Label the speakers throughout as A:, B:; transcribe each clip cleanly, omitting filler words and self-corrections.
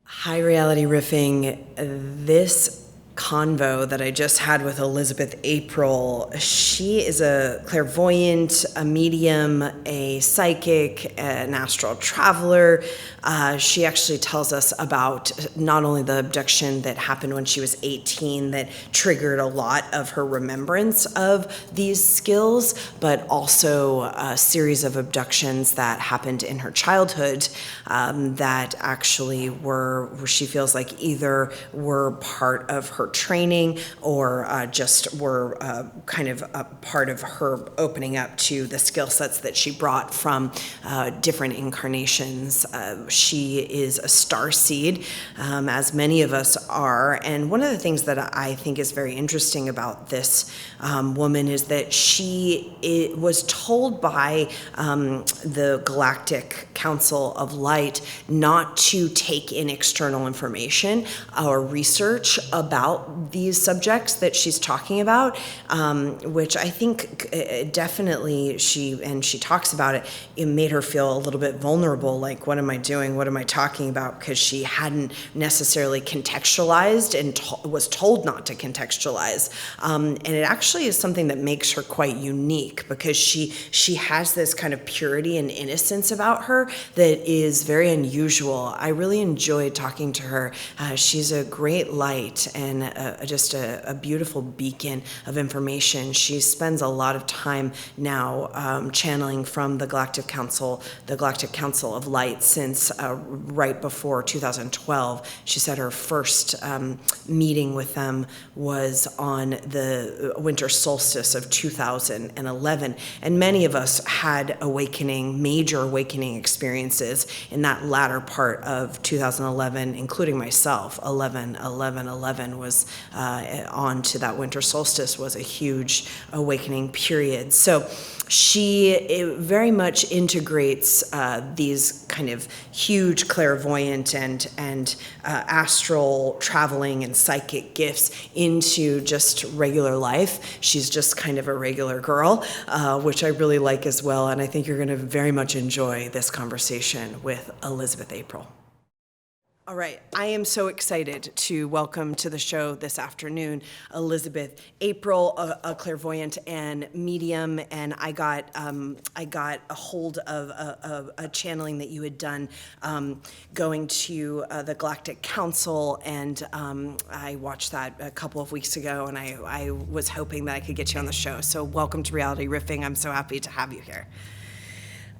A: High reality riffing, this convo that I just had with Elizabeth April, she is a clairvoyant, a medium, a psychic, an astral traveler. She actually tells us about not only the abduction that happened when she was 18 that triggered a lot of her remembrance of these skills, but also a series of abductions that happened in her childhood that actually were, she feels like either were part of her training or just were kind of a part of her opening up to the skill sets that she brought from different incarnations. She is a starseed, as many of us are, and one of the things that I think is very interesting about this woman is that she was told by the Galactic Council of Light not to take in external information or research about these subjects that she's talking about, which I think definitely she talks about it, it made her feel a little bit vulnerable, like, what am I doing? What am I talking about? Because she hadn't necessarily contextualized and was told not to contextualize. And it actually is something that makes her quite unique because she has this kind of purity and innocence about her that is very unusual. I really enjoyed talking to her. She's a great light and just a beautiful beacon of information. She spends a lot of time now channeling from the Galactic Council of Light since right before 2012. She said her first meeting with them was on the winter solstice of 2011, and many of us had major awakening experiences in that latter part of 2011, including myself. 11 was on to that winter solstice was a huge awakening period. So she very much integrates these kind of huge clairvoyant and astral traveling and psychic gifts into just regular life. She's just kind of a regular girl, which I really like as well. And I think you're going to very much enjoy this conversation with Elizabeth April. All right, I am so excited to welcome to the show this afternoon Elizabeth April, a clairvoyant and medium, and I got a hold of a channeling that you had done going to the Galactic Council, and I watched that a couple of weeks ago, and I was hoping that I could get you on the show. So welcome to Reality Riffing. I'm so happy to have you here.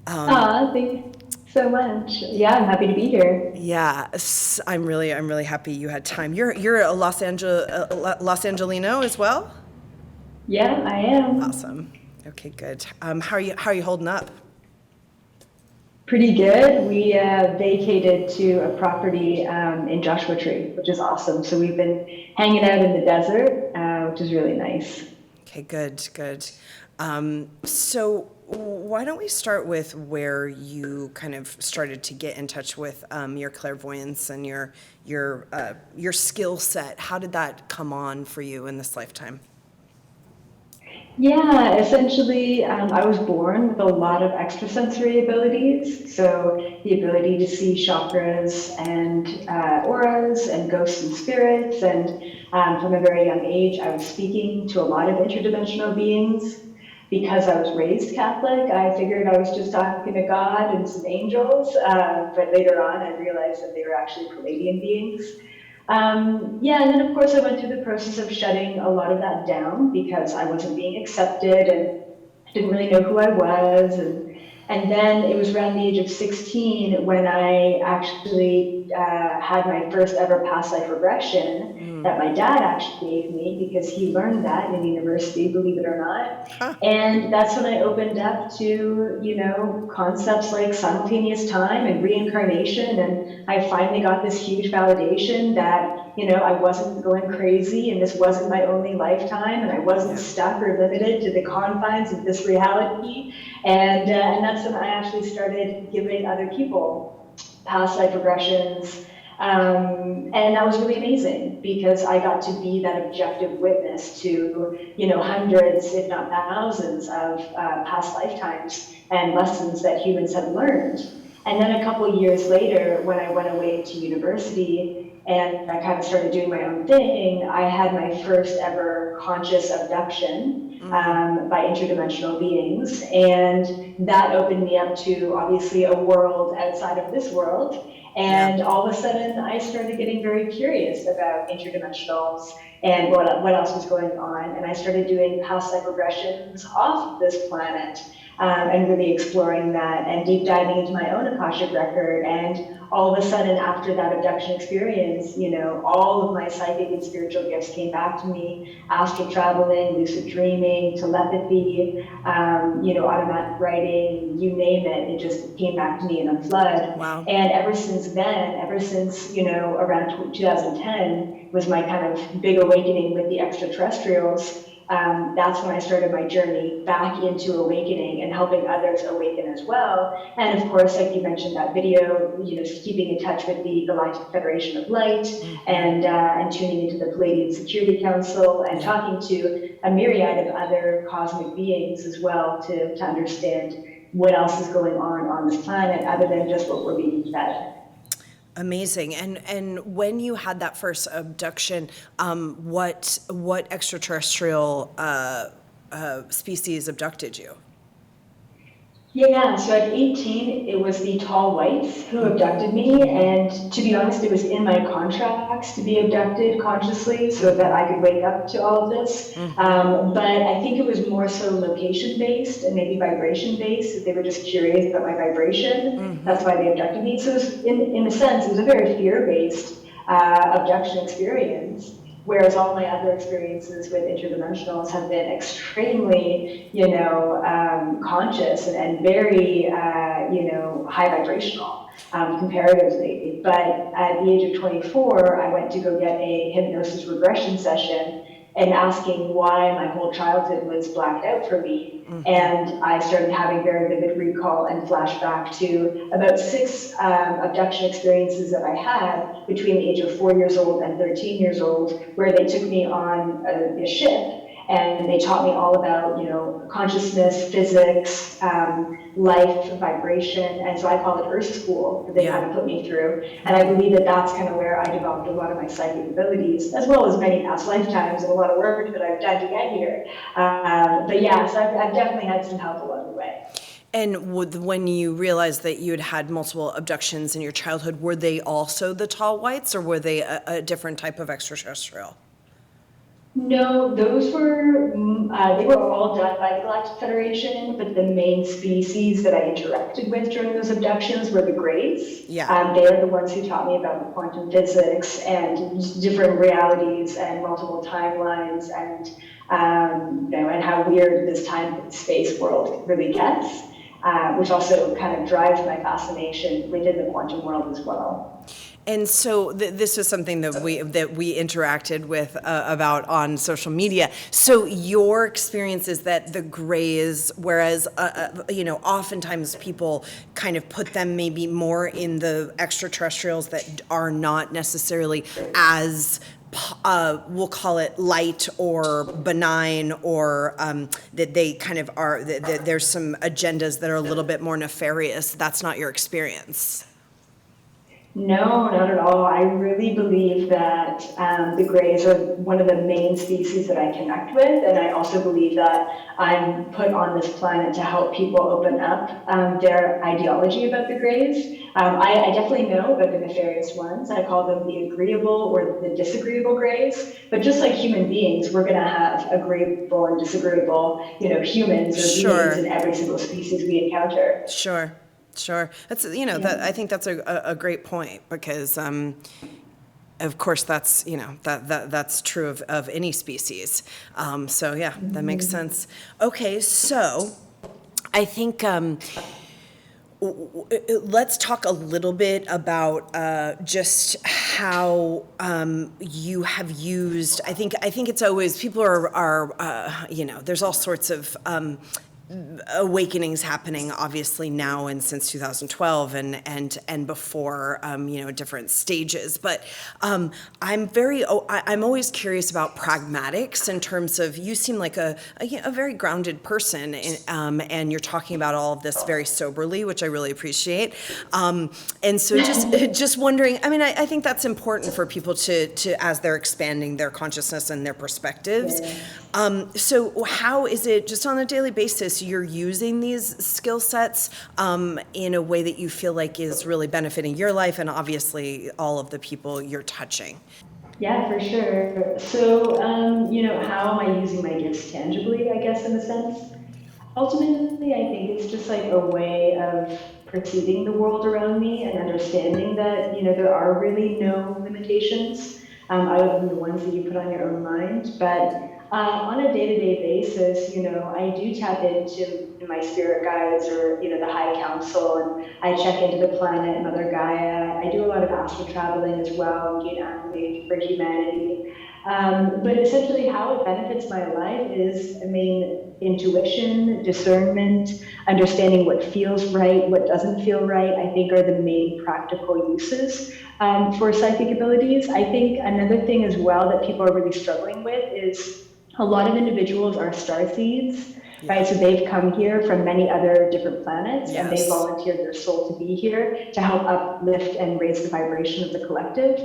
B: Thank you so much. Yeah, I'm happy to be here.
A: Yeah, I'm really happy you had time. You're a Los Angelino as well?
B: Yeah, I am.
A: Awesome. Okay, good. How are you holding up?
B: Pretty good. We vacated to a property in Joshua Tree, which is awesome. So we've been hanging out in the desert, which is really nice.
A: Okay, good. So why don't we start with where you kind of started to get in touch with your clairvoyance and your skill set? How did that come on for you in this lifetime?
B: Yeah, essentially, I was born with a lot of extrasensory abilities. So the ability to see chakras and auras and ghosts and spirits. And from a very young age, I was speaking to a lot of interdimensional beings. Because I was raised Catholic, I figured I was just talking to God and some angels. But later on, I realized that they were actually Palladian beings. And then of course I went through the process of shutting a lot of that down because I wasn't being accepted and didn't really know who I was. And then it was around the age of 16 when I actually had my first ever past life regression that my dad actually gave me because he learned that in university, believe it or not. Huh. And that's when I opened up to, concepts like simultaneous time and reincarnation. And I finally got this huge validation that, I wasn't going crazy and this wasn't my only lifetime and I wasn't stuck or limited to the confines of this reality. And that's when I actually started giving other people past life regressions And that was really amazing because I got to be that objective witness to, hundreds, if not thousands of past lifetimes and lessons that humans have learned. And then a couple of years later, when I went away to university and I kind of started doing my own thing, I had my first ever conscious abduction by interdimensional beings. And that opened me up to obviously a world outside of this world. And all of a sudden, I started getting very curious about interdimensionals and what else was going on. And I started doing past life regressions off of this planet and really exploring that and deep diving into my own Akashic record. And all of a sudden, after that abduction experience, all of my psychic and spiritual gifts came back to me: astral traveling, lucid dreaming, telepathy, automatic writing, you name it. It just came back to me in a flood.
A: Wow.
B: And ever since then, around 2010 was my kind of big awakening with the extraterrestrials. That's when I started my journey back into awakening and helping others awaken as well. And of course, like you mentioned, that video, keeping in touch with the Galactic Federation of Light and tuning into the Palladian Security Council and talking to a myriad of other cosmic beings as well to understand what else is going on this planet other than just what we're being fed.
A: Amazing. And when you had that first abduction, what extraterrestrial species abducted you?
B: Yeah, so at 18, it was the tall whites who abducted me. And to be honest, it was in my contracts to be abducted consciously so that I could wake up to all of this. But I think it was more so location-based and maybe vibration-based, that they were just curious about my vibration. That's why they abducted me. So it was, in a sense, it was a very fear-based abduction experience. Whereas all my other experiences with interdimensionals have been extremely, conscious and very, high vibrational comparatively. But at the age of 24, I went to go get a hypnosis regression session and asking why my whole childhood was blacked out for me. And I started having very vivid recall and flashback to about 6 abduction experiences that I had between the age of 4 years old and 13 years old, where they took me on a ship and they taught me all about, consciousness, physics, life, vibration. And so I call it Earth School, that they kind of put me through. And I believe that that's kind of where I developed a lot of my psychic abilities, as well as many past lifetimes and a lot of work that I've done to get here. But yeah, so I've definitely had some help along the way.
A: And when you realized that you had multiple abductions in your childhood, were they also the tall whites, or were they a different type of extraterrestrial?
B: No, those were, they were all done by the Galactic Federation, but the main species that I interacted with during those abductions were the Greys.
A: Yeah.
B: They are the ones who taught me about quantum physics and different realities and multiple timelines and, and how weird this time-space world really gets, which also kind of drives my fascination within the quantum world as well.
A: And so this was something that we interacted with about on social media. So your experience is that the Greys, whereas oftentimes people kind of put them maybe more in the extraterrestrials that are not necessarily as we'll call it light or benign, or that they kind of are. There's some agendas that are a little bit more nefarious. That's not your experience.
B: No, not at all. I really believe that the Greys are one of the main species that I connect with, and I also believe that I'm put on this planet to help people open up their ideology about the Greys. I definitely know about the nefarious ones. I call them the agreeable or the disagreeable Greys. But just like human beings, we're going to have agreeable and disagreeable, humans or beings in every single species we encounter.
A: Sure. That's, that, I think that's a great point, because, of course, that's, that's true of any species. So yeah, that makes sense. Okay. So I think, let's talk a little bit about just how you have used. I think it's always, people are there's all sorts of awakenings happening obviously now and since 2012 and before, different stages. But I'm always curious about pragmatics in terms of, you seem like a very grounded person, and you're talking about all of this very soberly, which I really appreciate. And so just wondering, I think that's important for people to as they're expanding their consciousness and their perspectives. So how is it, just on a daily basis, you're using these skill sets in a way that you feel like is really benefiting your life and obviously all of the people you're touching?
B: Yeah, for sure. So, how am I using my gifts tangibly, I guess, in a sense? Ultimately, I think it's just like a way of perceiving the world around me and understanding that, there are really no limitations other than the ones that you put on your own mind. But on a day-to-day basis, I do tap into my spirit guides or, the high council, and I check into the planet, Mother Gaia. I do a lot of astral traveling as well, gain accolades for humanity. But essentially how it benefits my life is, intuition, discernment, understanding what feels right, what doesn't feel right, I think are the main practical uses for psychic abilities. I think another thing as well that people are really struggling with is a lot of individuals are starseeds, right? So they've come here from many other different planets, and they volunteered their soul to be here to help uplift and raise the vibration of the collective.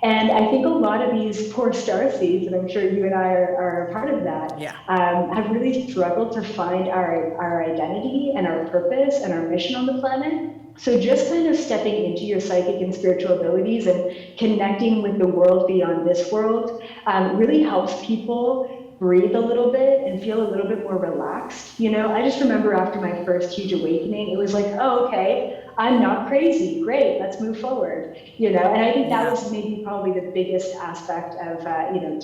B: And I think a lot of these poor starseeds, and I'm sure you and I are a part of that, have really struggled to find our identity and our purpose and our mission on the planet. So just kind of stepping into your psychic and spiritual abilities and connecting with the world beyond this world really helps people breathe a little bit and feel a little bit more relaxed. I just remember after my first huge awakening, it was like, oh, okay, I'm not crazy. Great, let's move forward. And I think that was maybe probably the biggest aspect of,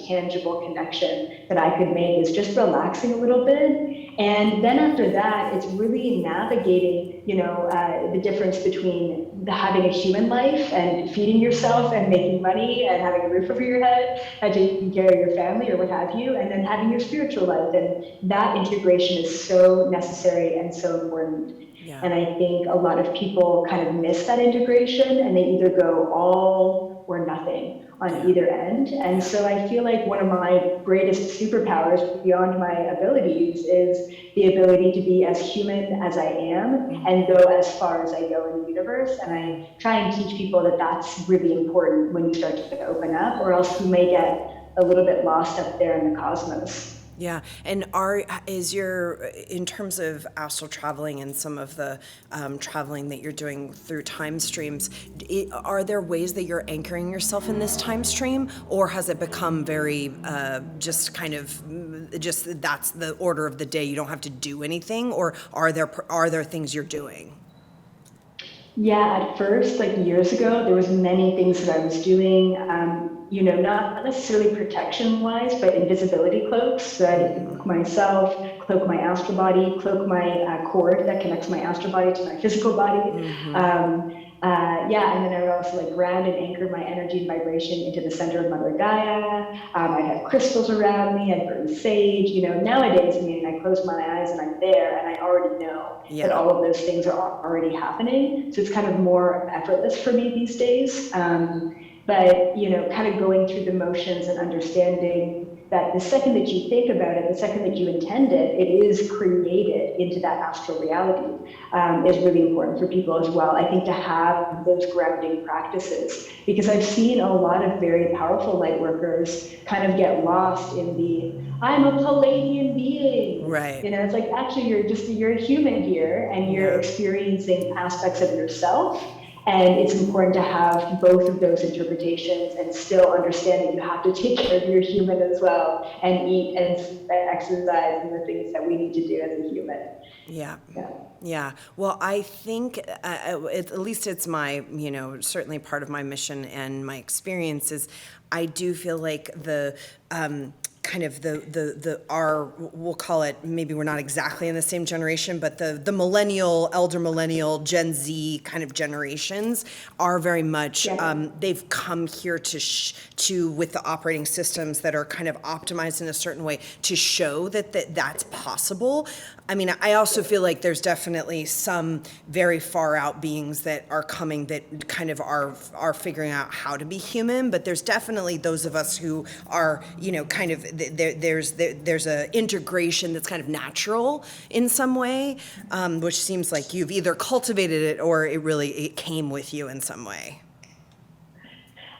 B: tangible connection that I could make, is just relaxing a little bit. And then after that, it's really navigating, the difference between having a human life and feeding yourself and making money and having a roof over your head and taking care of your family or what have you, and then having your spiritual life. And that integration is so necessary and so important. And I think a lot of people kind of miss that integration, and they either go all or nothing on either end. And so I feel like one of my greatest superpowers beyond my abilities is the ability to be as human as I am and go as far as I go in the universe. And I try and teach people that that's really important when you start to open up, or else you may get a little bit lost up there in the cosmos.
A: Yeah, and in terms of astral traveling and some of the traveling that you're doing through time streams, are there ways that you're anchoring yourself in this time stream, or has it become very that's the order of the day? You don't have to do anything, or are there things you're doing?
B: Yeah, at first, like years ago, there was many things that I was doing, not necessarily protection-wise, but invisibility cloaks. So I'd cloak myself, cloak my astral body, cloak my cord that connects my astral body to my physical body. And then I would also ground and anchor my energy and vibration into the center of Mother Gaia. I'd have crystals around me, I'd burn sage. Nowadays, I close my eyes and I'm there, and I already know that all of those things are already happening. So it's kind of more effortless for me these days. But, kind of going through the motions and understanding that the second that you think about it, the second that you intend it, it is created into that astral reality, is really important for people as well. I think to have those grounding practices, because I've seen a lot of very powerful light workers kind of get lost in the, I'm a Palladian being.
A: Right.
B: It's like, actually, you're a human here, and you're experiencing aspects of yourself. And it's important to have both of those interpretations and still understand that you have to take care of your human as well, and eat and exercise and the things that we need to do as a human.
A: Yeah. Well, I think at least it's my, certainly part of my mission and my experience is I do feel like kind of our, we'll call it, maybe we're not exactly in the same generation, but the millennial, elder millennial, Gen Z kind of generations are very much, they've come here to with the operating systems that are kind of optimized in a certain way to show that's possible. I mean, I also feel like there's definitely some very far out beings that are coming that kind of are figuring out how to be human, but there's definitely those of us who are, kind of, there's a integration that's kind of natural in some way, which seems like you've either cultivated it or it came with you in some way.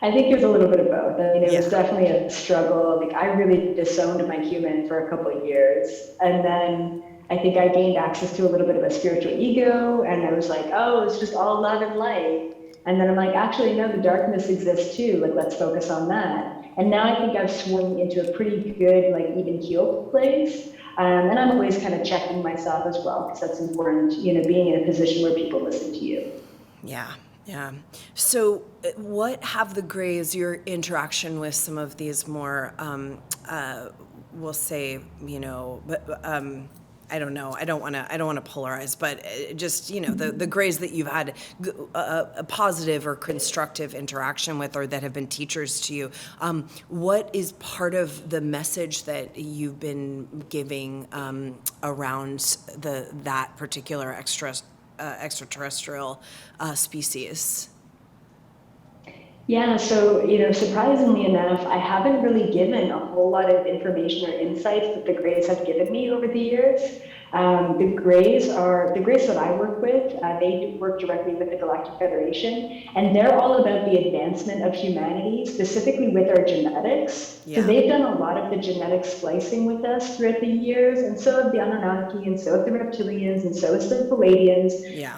B: I think it was a little bit of both. I mean, it was definitely a struggle. Like, I really disowned my human for a couple of years. And then I think I gained access to a little bit of a spiritual ego. And I was like, oh, it's just all love and light. And then I'm like, actually, no, the darkness exists too. Like, let's focus on that. And now I think I've swung into a pretty good, like, even keel place. And I'm always kind of checking myself as well, because that's important, being in a position where people listen to you.
A: Yeah. Yeah. So what have the Greys, your interaction with some of these more, we'll say, I don't know. I don't want to polarize, but just, the Greys that you've had a positive or constructive interaction with, or that have been teachers to you. What is part of the message that you've been giving around that particular extraterrestrial species?
B: Yeah, so, surprisingly enough, I haven't really given a whole lot of information or insights that the Greys have given me over the years. The Greys that I work with, they work directly with the Galactic Federation, and they're all about the advancement of humanity, specifically with our genetics. Yeah. So they've done a lot of the genetic splicing with us throughout the years, and so have the Anunnaki, and so have the reptilians, and so has the Palladians. Yeah.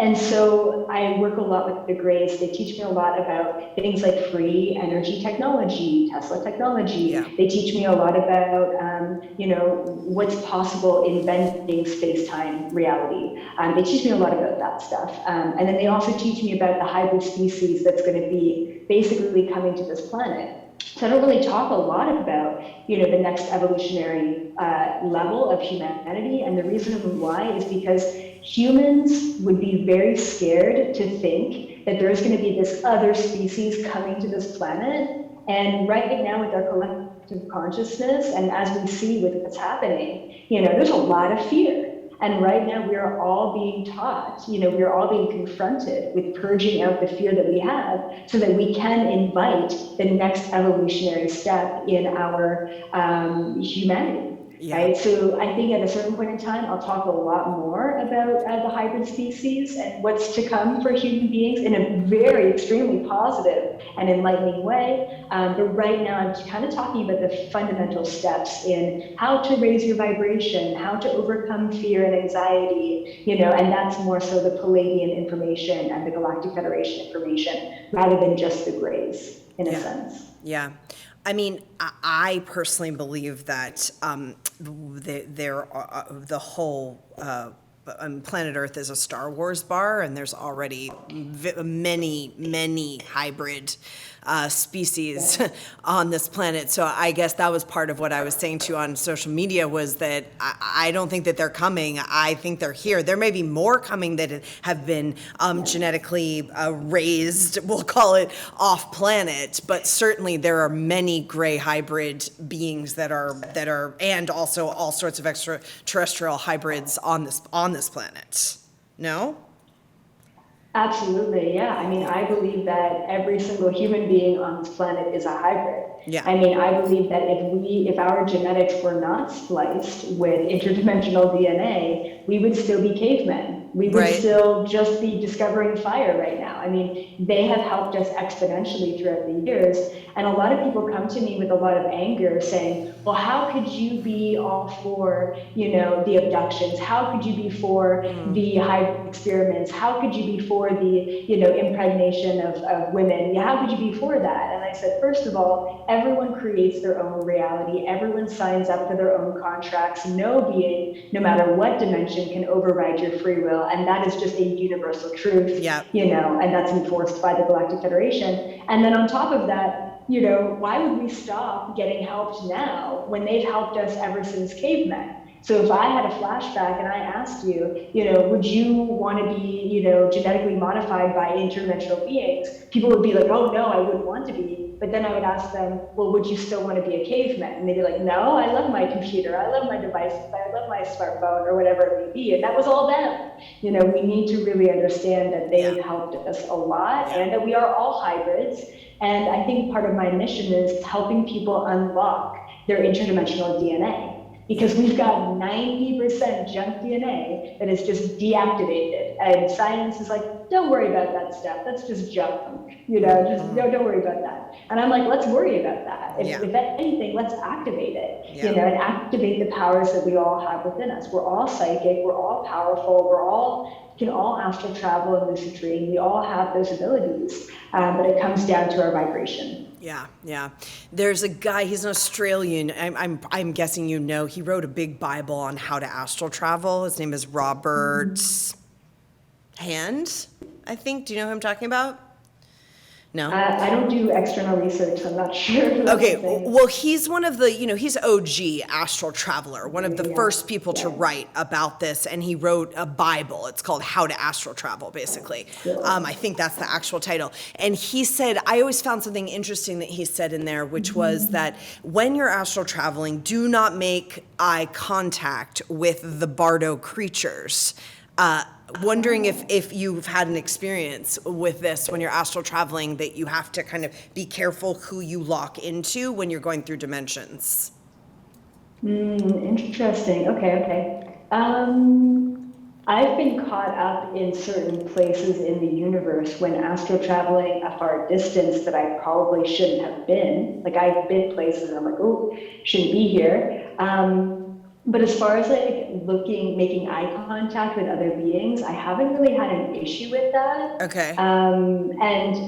B: And so I work a lot with the Greys. They teach me a lot about things like free energy technology, Tesla technology. Yeah. They teach me a lot about, what's possible in bending space-time reality. They teach me a lot about that stuff. And then they also teach me about the hybrid species that's going to be basically coming to this planet. So I don't really talk a lot about, the next evolutionary level of humanity. And the reason why is because humans would be very scared to think that there's going to be this other species coming to this planet. And right now, with our collective consciousness, and as we see with what's happening, there's a lot of fear. And right now, we are all being taught, we're all being confronted with purging out the fear that we have so that we can invite the next evolutionary step in our humanity. Yeah. Right. So I think at a certain point in time, I'll talk a lot more about the hybrid species and what's to come for human beings in a very extremely positive and enlightening way. But right now, I'm kind of talking about the fundamental steps in how to raise your vibration, how to overcome fear and anxiety, and that's more so the Palladian information and the Galactic Federation information rather than just the Greys, in a sense.
A: Yeah. I mean, I personally believe that the whole planet Earth is a Star Wars bar, and there's already many hybrid species on this planet. So I guess that was part of what I was saying to you on social media, was that I don't think that they're coming. I think they're here. There may be more coming that have been genetically raised, we'll call it, off planet, but certainly there are many gray hybrid beings that are, and also all sorts of extraterrestrial hybrids on this planet. No?
B: Absolutely, yeah. I mean, I believe that every single human being on this planet is a hybrid.
A: Yeah.
B: I mean, I believe that if our genetics were not spliced with interdimensional DNA, we would still be cavemen. We would still just be discovering fire right now. I mean, they have helped us exponentially throughout the years. And a lot of people come to me with a lot of anger saying, well, how could you be all for, the abductions? How could you be for the hybrid experiments? How could you be for the, impregnation of women? Yeah, how could you be for that? And I said, first of all, everyone creates their own reality. Everyone signs up for their own contracts. No being, no matter what dimension, can override your free will. And that is just a universal truth, and that's enforced by the Galactic Federation. And then on top of that, why would we stop getting helped now when they've helped us ever since cavemen? So if I had a flashback and I asked you, would you want to be, genetically modified by interdimensional beings? People would be like, oh no, I wouldn't want to be. But then I would ask them, well, would you still want to be a caveman? And they'd be like, no, I love my computer, I love my devices, I love my smartphone, or whatever it may be. And that was all them. We need to really understand that they've helped us a lot and that we are all hybrids. And I think part of my mission is helping people unlock their interdimensional DNA. Because we've got 90% junk DNA that is just deactivated. And science is like, don't worry about that stuff. That's just junk. Just don't worry about that. And I'm like, let's worry about that. If anything, let's activate it. And activate the powers that we all have within us. We're all psychic, we're all powerful, can all astral travel and lucid dream. We all have those abilities, but it comes down to our vibration.
A: Yeah. There's a guy, he's an Australian, I'm guessing he wrote a big Bible on how to astral travel. His name is Robert Hand, I think. Do you know who I'm talking about? No?
B: I don't do external research, so I'm not sure.
A: Okay, well, he's one of the, he's OG astral traveler, one of the first people to write about this, and he wrote a Bible. It's called How to Astral Travel, basically. I think that's the actual title. And he said, I always found something interesting that he said in there, which was that when you're astral traveling, do not make eye contact with the Bardo creatures. Wondering if you've had an experience with this when you're astral traveling, that you have to kind of be careful who you lock into when you're going through dimensions.
B: Interesting. Okay. I've been caught up in certain places in the universe when astral traveling a far distance that I probably shouldn't have been. Like, I've been places and I'm like, oh, shouldn't be here. But as far as making eye contact with other beings, I haven't really had an issue with that.
A: Okay.
B: And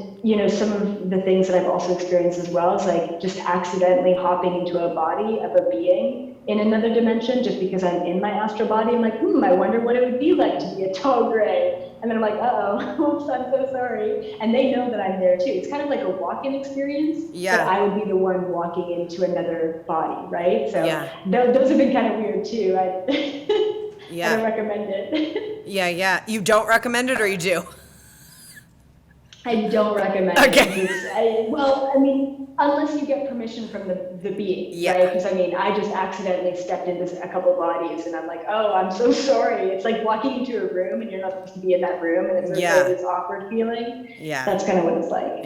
B: some of the things that I've also experienced as well is like just accidentally hopping into a body of a being in another dimension just because I'm in my astral body. I'm like, I wonder what it would be like to be a tall gray. And then I'm like, oops, I'm so sorry. And they know that I'm there too. It's kind of like a walk-in experience, but I would be the one walking into another body, right? So those have been kind of weird too. I don't recommend it.
A: Yeah. You don't recommend it, or you do?
B: I don't recommend it. Unless you get permission from the being, right? Because I just accidentally stepped into a couple bodies and I'm like, oh, I'm so sorry. It's like walking into a room and you're not supposed to be in that room, and it's this awkward feeling. That's kind of what it's like.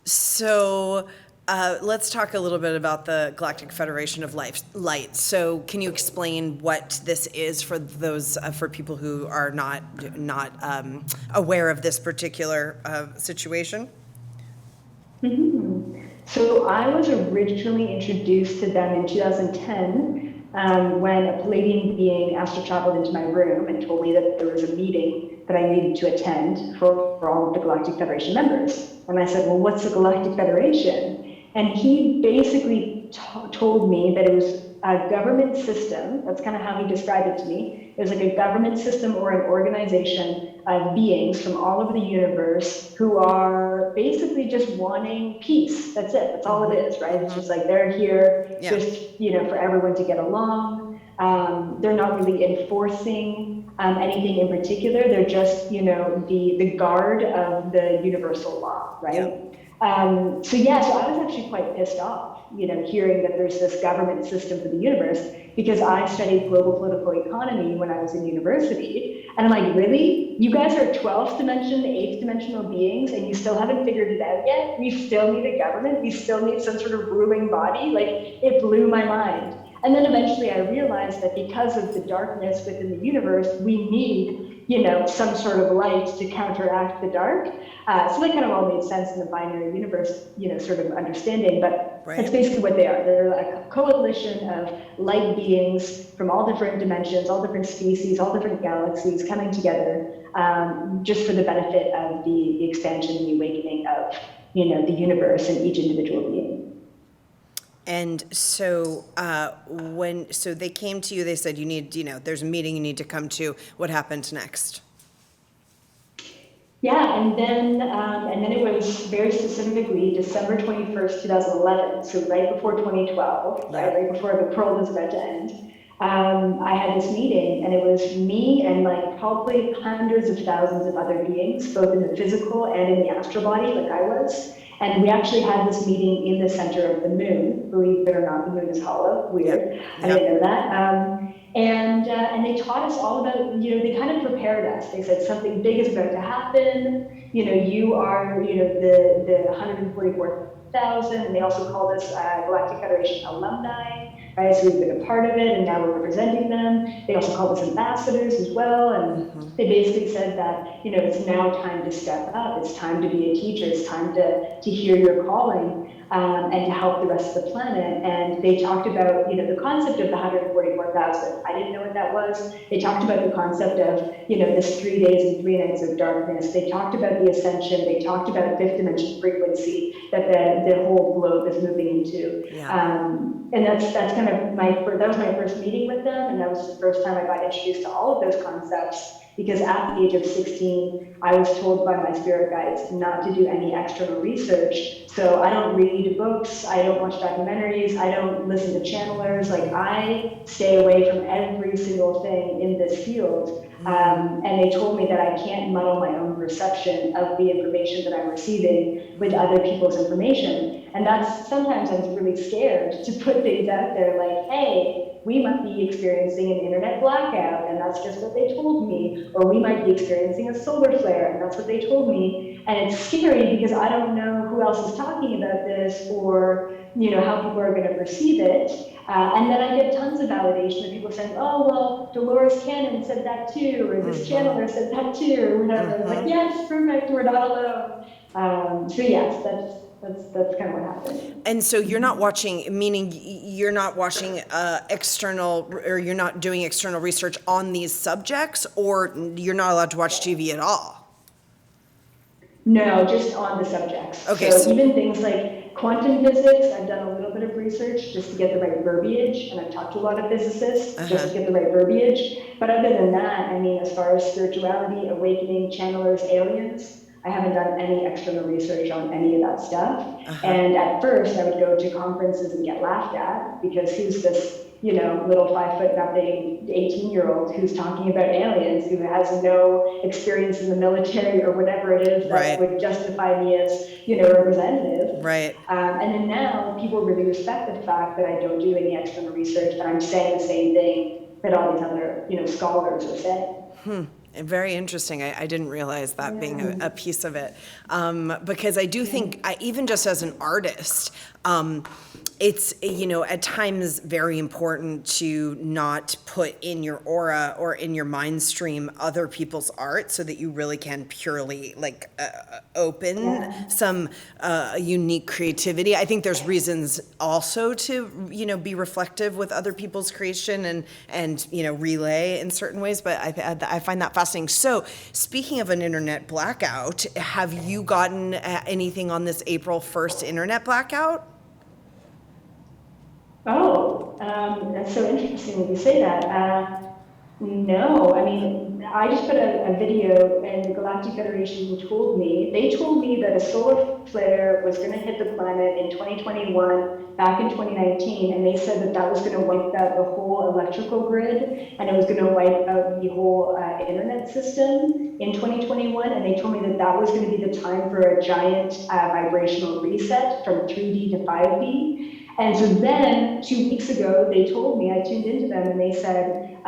A: So let's talk a little bit about the Galactic Federation of Light. So can you explain what this is for those for people who are not aware of this particular situation?
B: So I was originally introduced to them in 2010 when a Palladian being astral traveled into my room and told me that there was a meeting that I needed to attend for all of the Galactic Federation members. And I said, well, what's the Galactic Federation? And he basically told me that it was a government system. That's kind of how he described it to me. It was like a government system or an organization of beings from all over the universe who are basically just wanting peace. That's it. That's all it is, right? It's just like they're here just, for everyone to get along. They're not really enforcing anything in particular. They're just, the guard of the universal law, right? So I was actually quite pissed off, hearing that there's this government system for the universe, because I studied global political economy when I was in university. And I'm like, really? You guys are 12th dimension, 8th dimensional beings, and you still haven't figured it out yet? We still need a government? We still need some sort of ruling body? Like, it blew my mind. And then eventually I realized that because of the darkness within the universe, we need some sort of light to counteract the dark. So that kind of all made sense in the binary universe, sort of understanding, but that's basically what they are. They're like a coalition of light beings from all different dimensions, all different species, all different galaxies coming together just for the benefit of the expansion and the awakening of, the universe and each individual being.
A: And so so they came to you, they said, you need, there's a meeting you need to come to. What happened next?
B: Yeah, and then it was very specifically December 21st, 2011, so right before 2012,
A: Yeah.
B: right before the pearl was about to end. I had this meeting, and it was me and like probably hundreds of thousands of other beings, both in the physical and in the astral body, like I was. And we actually had this meeting in the center of the moon. Believe it or not, the moon is hollow.
A: Yep.
B: Weird. I
A: Yep.
B: didn't know that. And they taught us all about, they kind of prepared us. They said something big is about to happen. You are, the 144,000, and they also called us Galactic Federation alumni, right? So we've been a part of it, and now we're representing them. They also called us ambassadors as well, and they basically said that, it's now time to step up. It's time to be a teacher. It's time to hear your calling. And to help the rest of the planet. And they talked about, the concept of the 144,000. I didn't know what that was. They talked about the concept of, this 3 days and 3 nights of darkness. They talked about the ascension. They talked about fifth dimension frequency that the whole globe is moving into.
A: Yeah.
B: And that's kind of that was my first meeting with them, and that was the first time I got introduced to all of those concepts. Because at the age of 16, I was told by my spirit guides not to do any external research. So I don't read books, I don't watch documentaries, I don't listen to channelers. Like, I stay away from every single thing in this field. And they told me that I can't muddle my own perception of the information that I'm receiving with other people's information. And that's sometimes I'm really scared to put things out there like, hey, we might be experiencing an internet blackout, and that's just what they told me. Or we might be experiencing a solar flare, and that's what they told me. And it's scary because I don't know who else is talking about this, or how people are going to perceive it. And then I get tons of validation of people saying, oh, well, Dolores Cannon said that too, or this channeler said that too, or whatever. Like, yes, perfect, we're not alone. So yes, that's kind of what happened.
A: And so you're not watching, meaning you're not watching external, or you're not doing external research on these subjects, or you're not allowed to watch TV at all?
B: No, just on the subjects.
A: Okay,
B: So even things like quantum physics, I've done a little bit of research just to get the right verbiage, and I've talked to a lot of physicists just to get the right verbiage. But other than that, I mean, as far as spirituality, awakening, channelers, aliens, I haven't done any external research on any of that stuff. And at first, I would go to conferences and get laughed at because who's this, little 5 foot nothing 18-year-old who's talking about aliens, who has no experience in the military or whatever it is that would justify me as, a representative.
A: Right.
B: And then now people really respect the fact that I don't do any external research, and I'm saying the same thing that all these other, scholars are saying.
A: Very interesting. I didn't realize that being a piece of it. Because I do think, even just as an artist, it's, at times very important to not put in your aura or in your mind stream other people's art so that you really can purely open some unique creativity. I think there's reasons also to, be reflective with other people's creation and relay in certain ways, but I find that fascinating. So speaking of an internet blackout, have you gotten anything on this April 1st internet blackout?
B: Oh, that's so interesting that you say that. No, I mean, I just put a video, and the Galactic Federation told me that a solar flare was going to hit the planet in 2021, back in 2019, and they said that was going to wipe out the whole electrical grid, and it was going to wipe out the whole internet system in 2021, and they told me that was going to be the time for a giant vibrational reset from 3D to 5D. And so then 2 weeks ago, they told me, I tuned into them, and they said,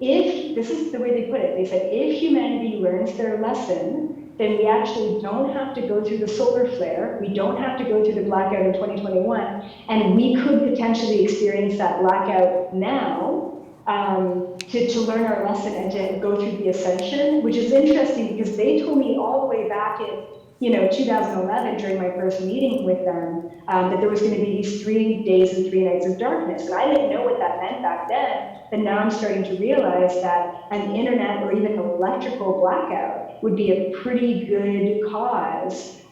B: if, this is the way they put it, they said, if humanity learns their lesson, then we actually don't have to go through the solar flare, we don't have to go through the blackout in 2021, and we could potentially experience that blackout now to learn our lesson and to go through the ascension, which is interesting because they told me all the way back in 2011, during my first meeting with them, that there was going to be these 3 days and 3 nights of darkness. And I didn't know what that meant back then, but now I'm starting to realize that an internet or even electrical blackout would be a pretty good cause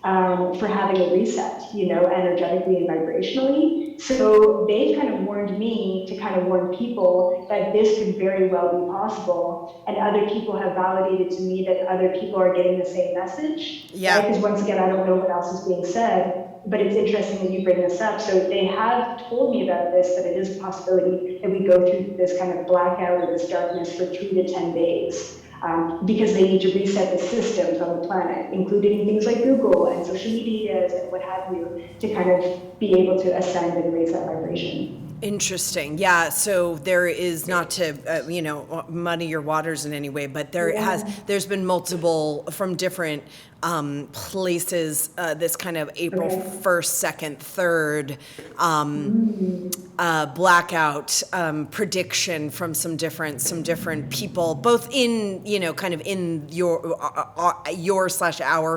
B: for having a reset, energetically and vibrationally. So they kind of warned me to kind of warn people that this could very well be possible. And other people have validated to me that other people are getting the same message.
A: Yeah.
B: Right? Because once again, I don't know what else is being said, but it's interesting that you bring this up. So they have told me about this, that it is a possibility that we go through this kind of blackout or this darkness for 3 to 10 days. Because they need to reset the systems on the planet, including things like Google and social medias and what have you, to kind of be able to ascend and raise that vibration.
A: Interesting. Yeah. So there is, not to muddy your waters in any way, but there's been multiple from different places. This kind of April 1st, 2nd, 3rd blackout prediction from some different people, both in kind of in your/our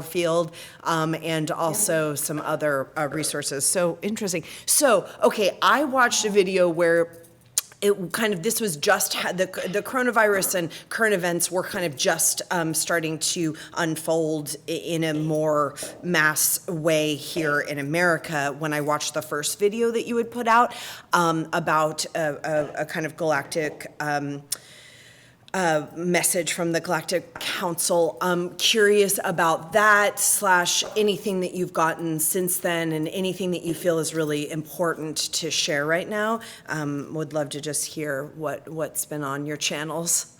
A: field, and also some other resources. So interesting. So okay, I watched a video where this was just the coronavirus and current events were kind of just starting to unfold in a more mass way here in America when I watched the first video that you had put out about a kind of galactic message from the Galactic Council. I'm curious about that / anything that you've gotten since then and anything that you feel is really important to share right now. Would love to just hear what's been on your channels.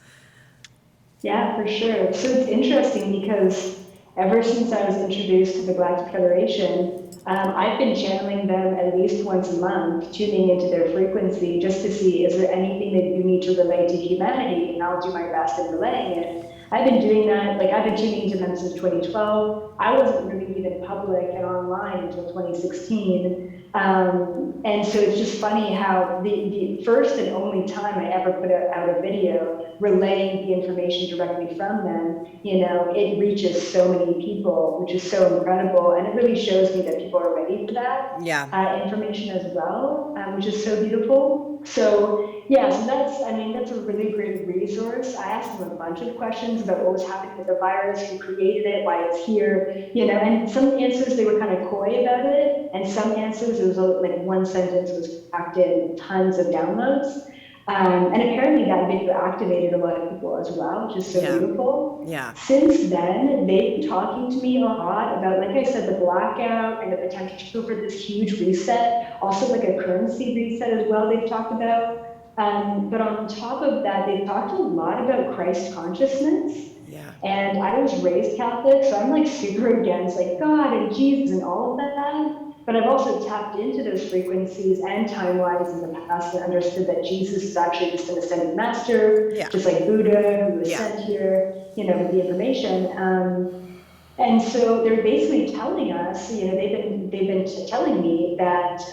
B: Yeah, for sure. So it's interesting because ever since I was introduced to the Galactic Federation, I've been channeling them at least once a month, tuning into their frequency just to see, is there anything that you need to relay to humanity? And I'll do my best in relaying it. I've been doing that, I've been tuning into them since 2012. I wasn't really even public and online until 2016. And so it's just funny how the first and only time I ever put out a video relaying the information directly from them, it reaches so many people, which is so incredible. And it really shows me that people are ready for that information as well, which is so beautiful. So that's a really great resource. I asked them a bunch of questions about what was happening with the virus, who created it, why it's here, and some answers they were kind of coy about it, and some answers it was like one sentence was packed in tons of downloads. And apparently that video activated a lot of people as well, which is so beautiful.
A: Yeah.
B: Since then, they've been talking to me a lot about, like I said, the blackout and the potential for this huge reset, also like a currency reset as well they've talked about. But on top of that, they've talked a lot about Christ consciousness.
A: Yeah.
B: And I was raised Catholic, so I'm super against God and Jesus and all of that. But I've also tapped into those frequencies and timelines in the past and understood that Jesus is actually just an ascended master, just like Buddha, who was sent here, with the information. And so they're basically telling us, they've been telling me that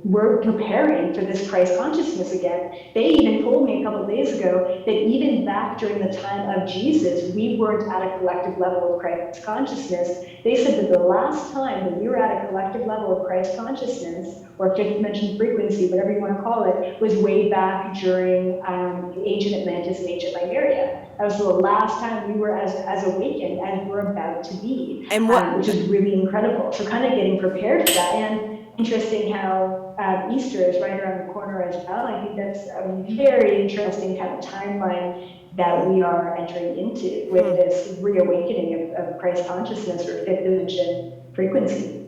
B: we're preparing for this Christ consciousness again. They even told me a couple of days ago that even back during the time of Jesus, we weren't at a collective level of Christ consciousness. They said that the last time that we were at a collective level of Christ consciousness, or fifth dimension frequency, whatever you want to call it, was way back during the ancient Atlantis and ancient Lemuria. That was the last time we were as awakened as we're about to be, and which is really incredible. So kind of getting prepared for that. And interesting how Easter is right around the corner as well. I think that's a very interesting kind of timeline that we are entering into with this reawakening of Christ consciousness or fifth dimension frequency.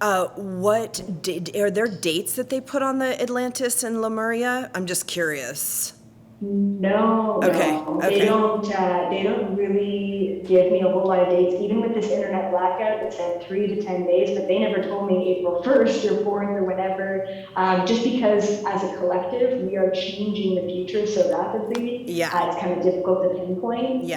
A: Are there dates that they put on the Atlantis and Lemuria? I'm just curious.
B: No, they don't really give me a whole lot of dates. Even with this internet blackout that said 3 to 10 days, but they never told me April 1st or 4th or whatever. Just because as a collective we are changing the future so rapidly, it's kind of difficult to pinpoint.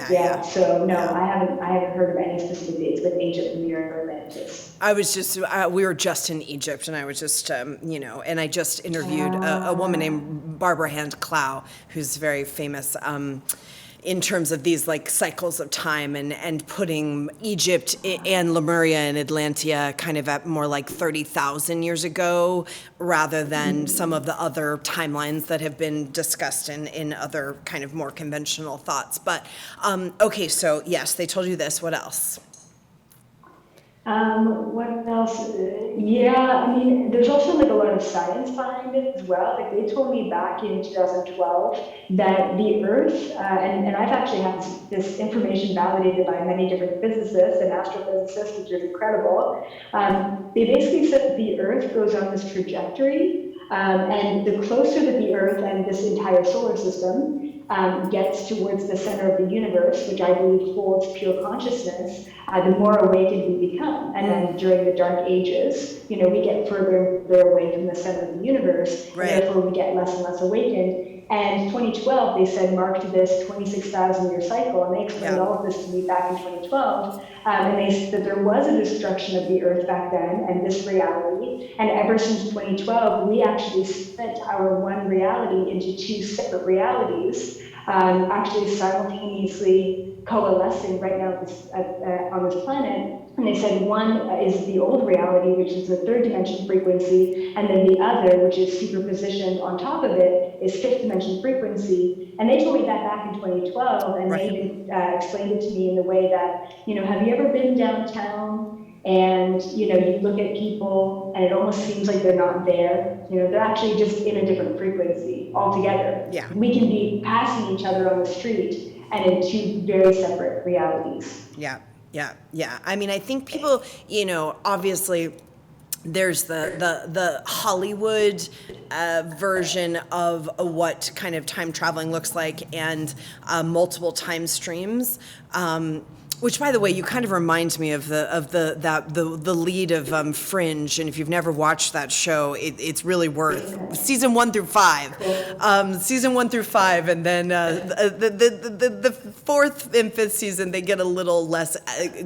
B: So no, I haven't heard of any specific dates with ancient Lemuria or Atlantis.
A: I was just, we were just in Egypt, and I was just, and I just interviewed a woman named Barbara Hand Clow, who's very famous in terms of these cycles of time and putting Egypt and Lemuria and Atlantia kind of at more like 30,000 years ago rather than some of the other timelines that have been discussed in other kind of more conventional thoughts. But, okay, so yes, they told you this. What else?
B: What else? Yeah, I mean, there's also like a lot of science behind it as well. Like they told me back in 2012 that the Earth, and I've actually had this information validated by many different physicists and astrophysicists, which is incredible. They basically said that the Earth goes on this trajectory, and the closer that the Earth and this entire solar system gets towards the center of the universe, which I believe holds pure consciousness, the more awakened we become. And then during the dark ages, we get further and further away from the center of the universe,
A: Right.
B: and therefore we get less and less awakened. And 2012, they said, marked this 26,000 year cycle, and they explained all of this to me back in 2012. And they said that there was a destruction of the Earth back then, and this reality. And ever since 2012, we actually split our one reality into two separate realities, actually simultaneously coalescing right now on this planet. And they said one is the old reality, which is the third dimension frequency, and then the other, which is superpositioned on top of it, is fifth dimension frequency. And they told me that back in 2012, and
A: Right.
B: they even explained it to me in the way that, have you ever been downtown and, you look at people and it almost seems like they're not there? They're actually just in a different frequency altogether.
A: Yeah.
B: We can be passing each other on the street and in two very separate realities.
A: Yeah. I mean, I think people, obviously there's the Hollywood version of what kind of time traveling looks like, and multiple time streams. Which, by the way, you kind of remind me of the lead of Fringe, and if you've never watched that show, it's really worth season 1 through 5, and then the fourth and fifth season they get a little less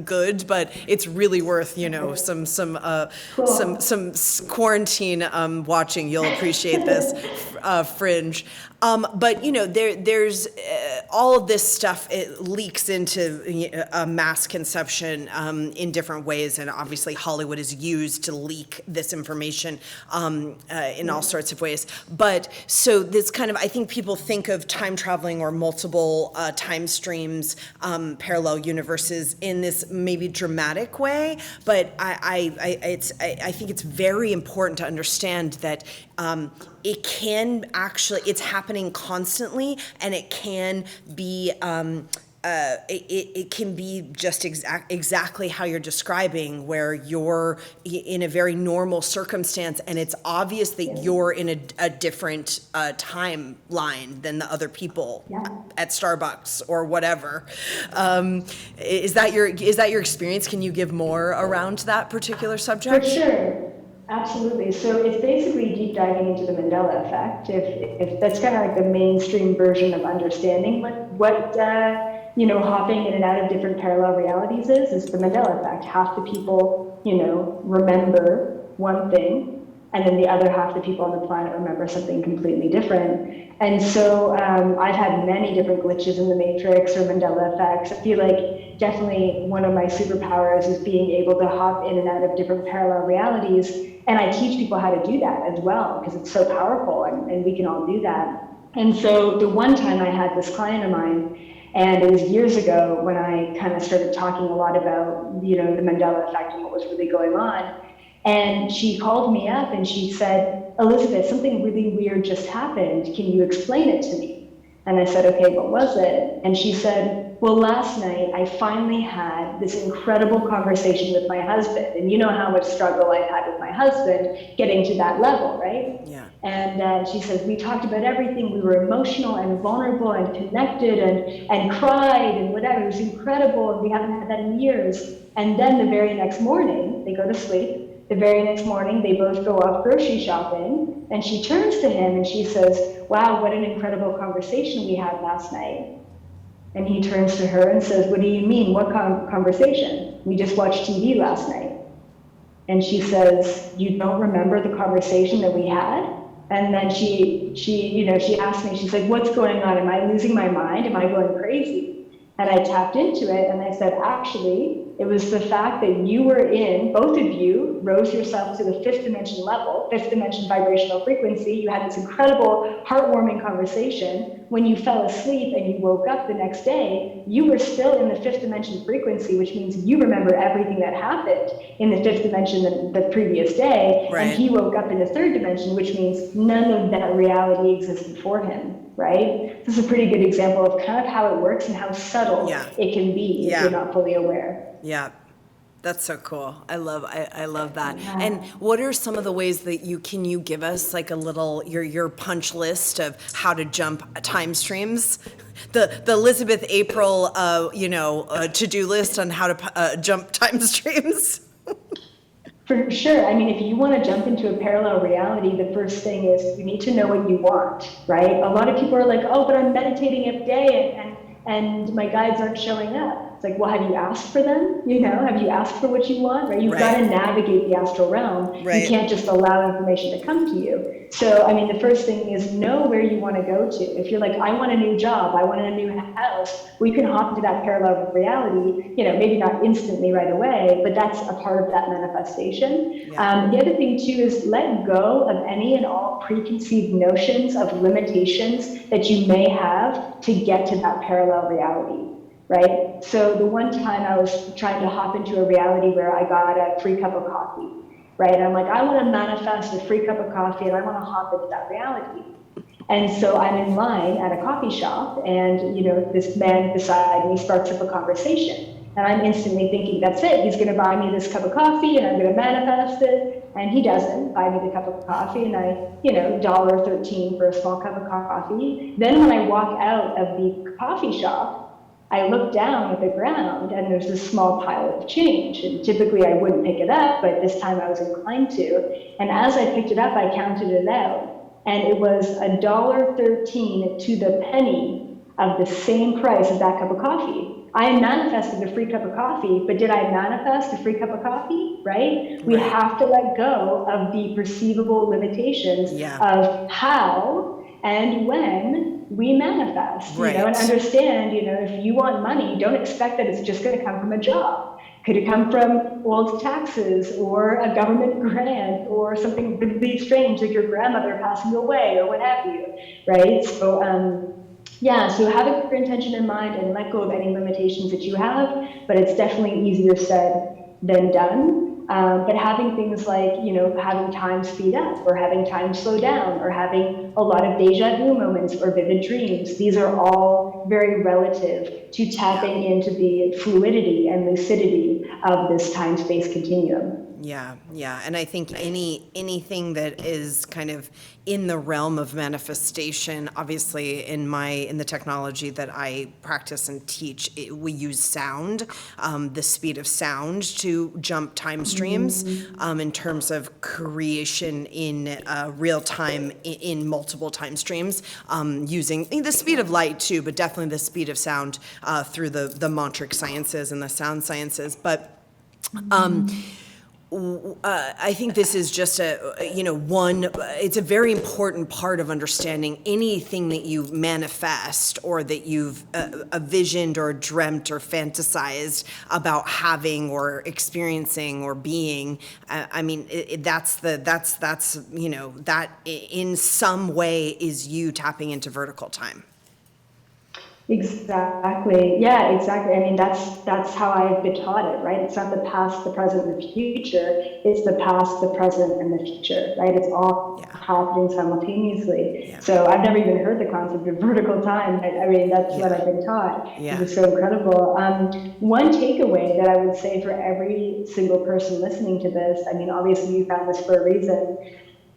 A: good, but it's really worth some quarantine watching. You'll appreciate this Fringe. But there's all of this stuff. It leaks into mass conception in different ways, and obviously Hollywood is used to leak this information in all sorts of ways. But so this kind of, I think people think of time traveling or multiple time streams, parallel universes in this maybe dramatic way. But I think it's very important to understand that it can actually, it's happening constantly, and it can be, it can be just exactly how you're describing, where you're in a very normal circumstance, and it's obvious that you're in a different timeline than the other people at Starbucks or whatever. Is that your experience? Can you give more around that particular subject?
B: For sure. Absolutely. So it's basically deep diving into the Mandela effect. If that's kind of like the mainstream version of understanding what hopping in and out of different parallel realities is the Mandela effect. Half the people, remember one thing, and then the other half the people on the planet remember something completely different. And so I've had many different glitches in the Matrix or Mandela effects. I feel like definitely one of my superpowers is being able to hop in and out of different parallel realities. And I teach people how to do that as well, because it's so powerful, and we can all do that. And so the one time I had this client of mine, and it was years ago when I kind of started talking a lot about, the Mandela effect and what was really going on. And she called me up and she said, "Elizabeth, something really weird just happened. Can you explain it to me?" And I said, "Okay, what was it?" And she said, "Well, last night I finally had this incredible conversation with my husband. And you know how much struggle I've had with my husband getting to that level, right?"
A: Yeah.
B: And she says, "We talked about everything. We were emotional and vulnerable and connected and cried and whatever. It was incredible. And we haven't had that in years." And then the very next morning, they go to sleep. The very next morning, they both go off grocery shopping, and she turns to him and she says, "Wow, what an incredible conversation we had last night." And he turns to her and says, "What do you mean? What conversation? We just watched TV last night." And she says, "You don't remember the conversation that we had?" And then she asked me, she's like, "What's going on? Am I losing my mind? Am I going crazy?" And I tapped into it and I said, "Actually, It was the fact that you were in, both of you rose yourself to the fifth dimension level, fifth dimension vibrational frequency. You had this incredible, heartwarming conversation. When you fell asleep and you woke up the next day, you were still in the fifth dimension frequency, which means you remember everything that happened in the fifth dimension the previous day.
A: Right.
B: And he woke up in the third dimension, which means none of that reality existed for him. Right? This is a pretty good example of kind of how it works and how subtle it can be if you're not fully aware.
A: Yeah. That's so cool. I love that. And what are some of the ways that you give us like a little your punch list of how to jump time streams? The Elizabeth April to-do list on how to jump time streams.
B: For sure. I mean, if you want to jump into a parallel reality, the first thing is you need to know what you want, right? A lot of people are like, oh, but I'm meditating every day and my guides aren't showing up. It's like, well, have you asked for them? Have you asked for what you want, right? You've got to navigate the astral realm. Right. You can't just allow information to come to you. So, I mean, the first thing is know where you want to go to. If you're like, I want a new job, I want a new house, we can hop into that parallel reality, maybe not instantly right away, but that's a part of that manifestation. Yeah. The other thing too is let go of any and all preconceived notions of limitations that you may have to get to that parallel reality. Right? So the one time I was trying to hop into a reality where I got a free cup of coffee, right? And I'm like, I want to manifest a free cup of coffee and I want to hop into that reality. And so I'm in line at a coffee shop and, this man beside me starts up a conversation. And I'm instantly thinking, that's it. He's going to buy me this cup of coffee and I'm going to manifest it. And he doesn't buy me the cup of coffee and I, $1.13 for a small cup of coffee. Then when I walk out of the coffee shop, I look down at the ground and there's this small pile of change. And typically I wouldn't pick it up, but this time I was inclined to. And as I picked it up, I counted it out. And it was $1.13 to the penny of the same price as that cup of coffee. I manifested a free cup of coffee, but did I manifest a free cup of coffee, right? We have to let go of the perceivable limitations of how and when we manifest, and understand, if you want money, don't expect that it's just going to come from a job. Could it come from old taxes or a government grant or something really strange like your grandmother passing away or what have you, right? So, so have a clear intention in mind and let go of any limitations that you have, but it's definitely easier said than done. But having things like, having time speed up or having time slow down or having a lot of deja vu moments or vivid dreams, these are all very relative to tapping into the fluidity and lucidity of this time-space continuum.
A: Yeah. And I think anything that is kind of in the realm of manifestation, obviously in the technology that I practice and teach, we use sound, the speed of sound to jump time streams in terms of creation in real time in multiple time streams, using the speed of light too, but definitely the speed of sound through the mantric sciences and the sound sciences. But I think this is just it's a very important part of understanding anything that you manifest or that you've visioned or dreamt or fantasized about having or experiencing or being. That in some way is you tapping into vertical time.
B: Exactly. Yeah, exactly. I mean, that's how I've been taught it, right? It's not the past, the present, and the future. It's the past, the present, and the future, right? It's all happening simultaneously. Yeah. So I've never even heard the concept of vertical time. I mean, that's what I've been taught. Yeah. It's so incredible. One takeaway that I would say for every single person listening to this, I mean, obviously you found this for a reason.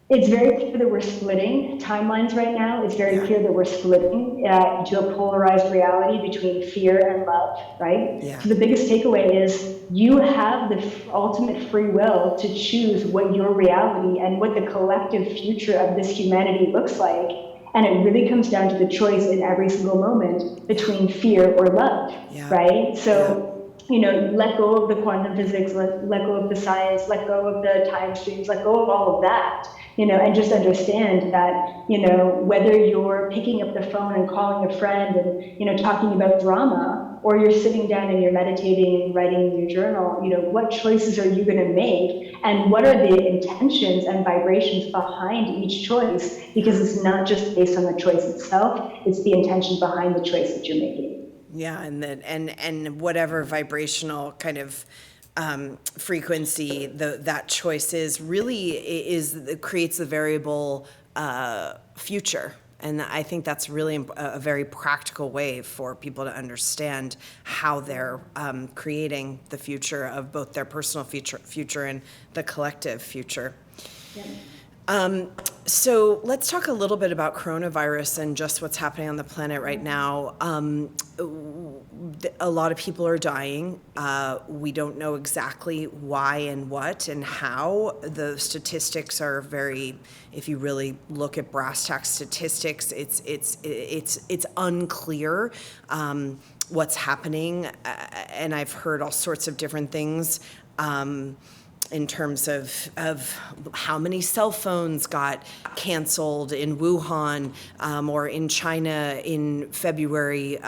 B: It's very clear that we're splitting timelines right now. It's very clear that we're splitting into a polarized reality between fear and love, right? Yeah. So the biggest takeaway is you have the ultimate free will to choose what your reality and what the collective future of this humanity looks like. And it really comes down to the choice in every single moment between fear or love, right? So, let go of the quantum physics, let go of the science, let go of the time streams, let go of all of that. And just understand that, whether you're picking up the phone and calling a friend and, talking about drama, or you're sitting down and you're meditating and writing in your journal, what choices are you going to make, and what are the intentions and vibrations behind each choice? Because it's not just based on the choice itself; it's the intention behind the choice that you're making.
A: Yeah, and whatever vibrational kind of frequency that choice is creates the variable future. And I think that's really a very practical way for people to understand how they're creating the future of both their personal future and the collective future. Yeah. So let's talk a little bit about coronavirus and just what's happening on the planet right now. A lot of people are dying. We don't know exactly why and what and how. The statistics are very, if you really look at brass tack statistics, it's unclear what's happening. And I've heard all sorts of different things. In terms of how many cell phones got canceled in Wuhan or in China in February,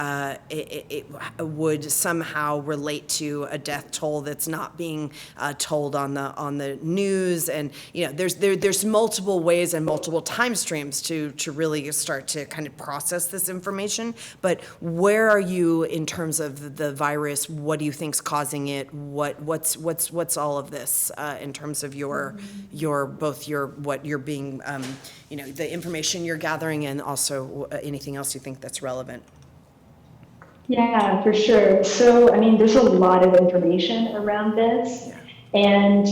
A: it would somehow relate to a death toll that's not being told on the news. And there's multiple ways and multiple time streams to really start to kind of process this information. But where are you in terms of the virus? What do you think's causing it? What's all of this? In terms of what you're being, the information you're gathering, and also anything else you think that's relevant.
B: Yeah, for sure. So, there's a lot of information around this. And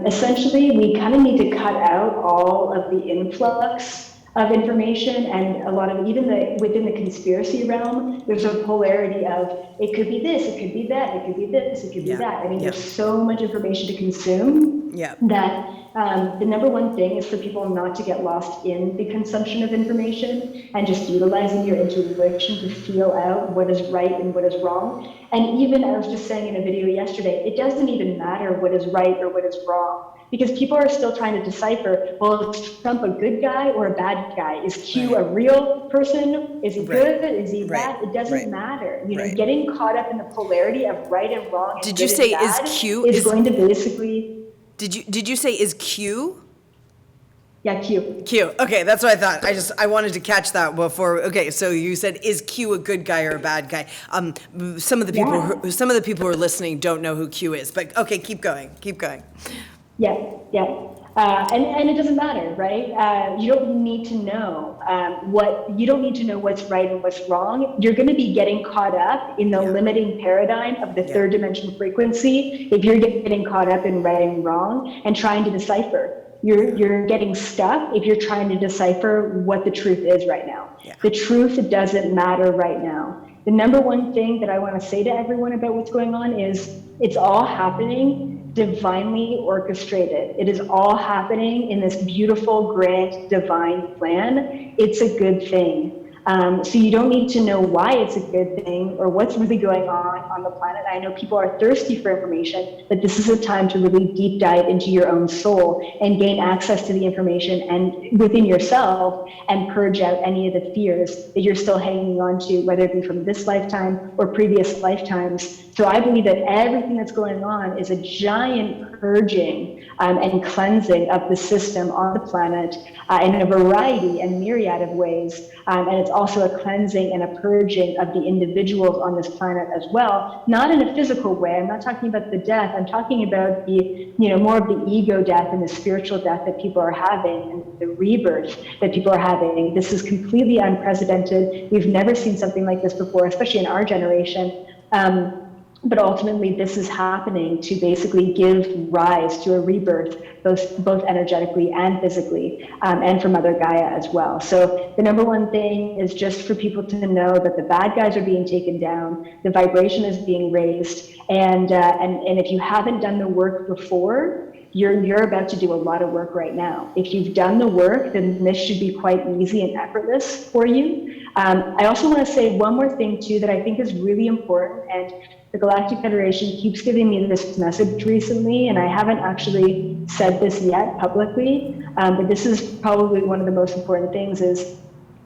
B: essentially, we kind of need to cut out all of the influx of information, and a lot of within the conspiracy realm, there's a polarity of it could be this, it could be that, it could be this, it could be that. There's so much information to consume that the number one thing is for people not to get lost in the consumption of information and just utilizing your intuition to feel out what is right and what is wrong. And even, I was just saying in a video yesterday, it doesn't even matter what is right or what is wrong, because people are still trying to decipher, well, is Trump a good guy or a bad guy? Is Q a real person? Is he good? Is he bad? It doesn't matter. Getting caught up in the polarity of right and wrong and
A: Did you say
B: is Q is going to basically...
A: Did you say is Q?
B: Yeah, Q.
A: Q. Okay, that's what I thought. I wanted to catch that before. Okay, so you said, is Q a good guy or a bad guy? Some of the people who are listening don't know who Q is, but okay, keep going.
B: Yeah. And it doesn't matter, right? You don't need to know what's right and what's wrong. You're going to be getting caught up in the limiting paradigm of the third dimension frequency if you're getting caught up in right and wrong and trying to decipher. You're getting stuck if you're trying to decipher what the truth is right now. Yeah. The truth doesn't matter right now. The number one thing that I want to say to everyone about what's going on is it's all happening divinely orchestrated. It is all happening in this beautiful, grand, divine plan. It's a good thing. So you don't need to know why it's a good thing or what's really going on the planet. I know people are thirsty for information, but this is a time to really deep dive into your own soul and gain access to the information and within yourself and purge out any of the fears that you're still hanging on to, whether it be from this lifetime or previous lifetimes. So I believe that everything that's going on is a giant purging and cleansing of the system on the planet in a variety and myriad of ways. And it's also a cleansing and a purging of the individuals on this planet as well, not in a physical way. I'm not talking about the death. I'm talking about the, more of the ego death and the spiritual death that people are having and the rebirth that people are having. This is completely unprecedented. We've never seen something like this before, especially in our generation. But ultimately, this is happening to basically give rise to a rebirth, both energetically and physically, and for Mother Gaia as well. So the number one thing is just for people to know that the bad guys are being taken down, the vibration is being raised, and if you haven't done the work before, you're about to do a lot of work right now. If you've done the work, then this should be quite easy and effortless for you. I also want to say one more thing too that I think is really important, and the Galactic Federation keeps giving me this message recently, and I haven't actually said this yet publicly, but this is probably one of the most important things is